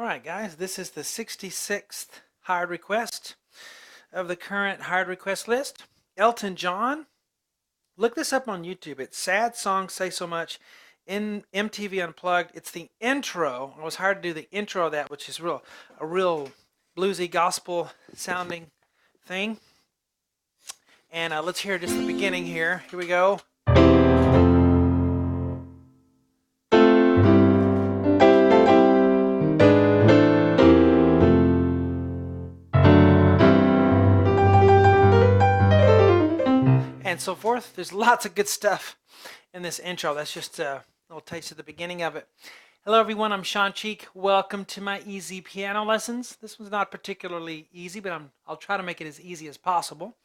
All right, guys, this is the 66th hired request of the current hired request list. Elton John. Look this up on YouTube. It's Sad Songs Say So Much in MTV Unplugged. It's the intro. I was hired to do the intro of that, which is a real bluesy gospel sounding thing. And let's hear just the beginning here. Here we go. And so forth. There's lots of good stuff in this intro. That's just a little taste of the beginning of it. Hello everyone, I'm Shawn. Welcome to my easy piano lessons. This one's not particularly easy, but I'll try to make it as easy as possible.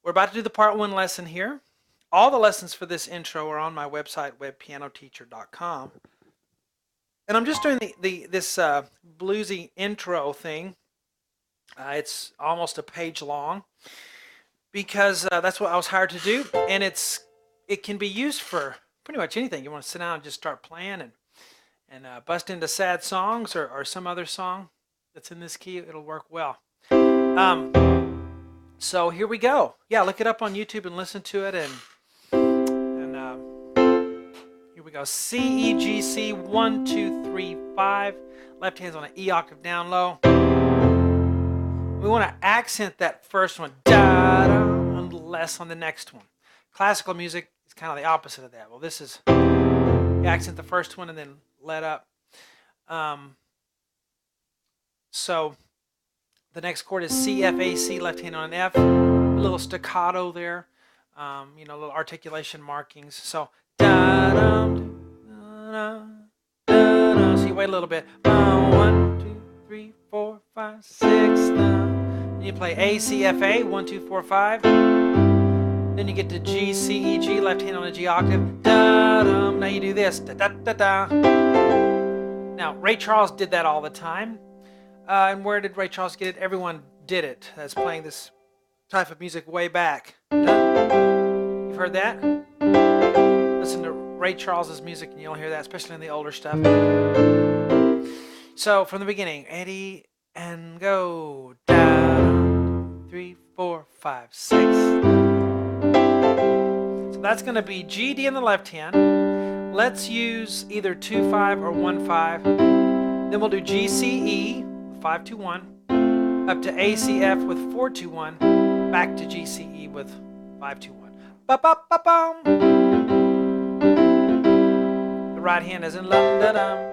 We're about to do the part 1 lesson here. All the lessons for this intro are on my website, webpianoteacher.com. And I'm just doing this bluesy intro thing. It's almost a page long, because that's what I was hired to do, and it can be used for pretty much anything. You want to sit down and just start playing and bust into sad songs or some other song that's in this key. It'll work well. So here we go. Yeah, look it up on YouTube and listen to it, and here we go. C, E, G, C, 1, 2, 3, 5. Left hand's on an E octave down low. We want to accent that first one, da-da, and less on the next one. Classical music is kind of the opposite of that. Well, this is, you accent the first one and then let up. So the next chord is C, F, A, C, left hand on an F. A little staccato there, little articulation markings. So da-da, da-da, da-da. So you wait a little bit. 1, 2, 3, 4, 5, 6, you play A, C, F, A, 1, 2, 4, 5. Then you get to G, C, E, G, left hand on a G octave. Da-dum. Now you do this. Da-da-da-da. Now, Ray Charles did that all the time. And where did Ray Charles get it? Everyone did it. That's playing this type of music way back. You've heard that? Listen to Ray Charles's music and you'll hear that, especially in the older stuff. So, from the beginning, ready and go. Down, 3, 4, 5, 6. So that's going to be G, D in the left hand. Let's use either 2, 5 or 1, 5. Then we'll do G, C, E, 5, 2, 1. Up to A, C, F with 4, 2, 1. Back to G, C, E with 5, 2, 1. Ba-ba-ba-bum. The right hand is in lum-da-dum.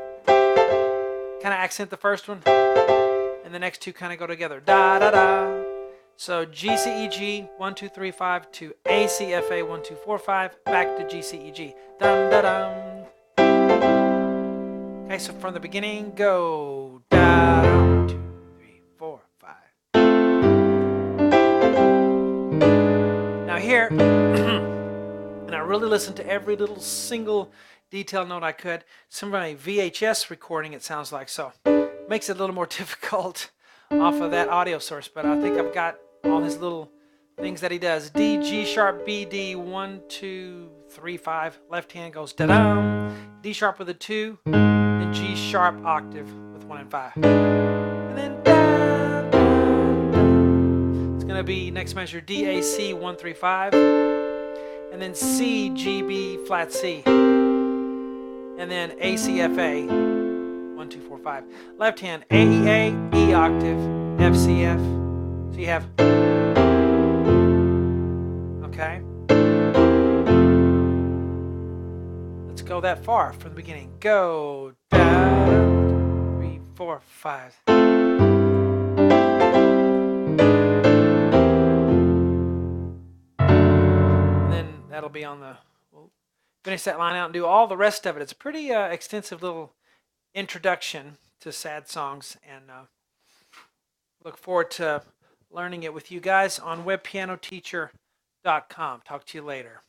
Kind of accent the first one, and the next two kind of go together. Da da da. So G, C, E, G, 1, 2, 3, 5 to A, C, F, A, 1, 2, 4, 5, back to G, C, E, G. Dum da dum. Okay, so from the beginning, go. Da dum, 2, 3, 4, 5. Now here, and I really listened to every little single detail note I could. Some of my VHS recording, it sounds like, so makes it a little more difficult off of that audio source, but I think I've got all his little things that he does. D, G sharp, B, D, 1, 2, 3, 5. Left hand goes da-dum. D sharp with a 2, then G sharp octave with 1 and 5. And then da, da, da. It's going to be next measure D, A, C, 1, 3, 5. And then C, G, B, flat C. And then A, C, F, A, 1, 2, 4, 5. Left hand, A, E, A, E octave, F, C, F. So you have, okay. Let's go that far from the beginning. Go, down, 3, 4, 5. And then that'll be on the, finish that line out and do all the rest of it. It's a pretty extensive little introduction to sad songs, and look forward to learning it with you guys on webpianoteacher.com. Talk to you later.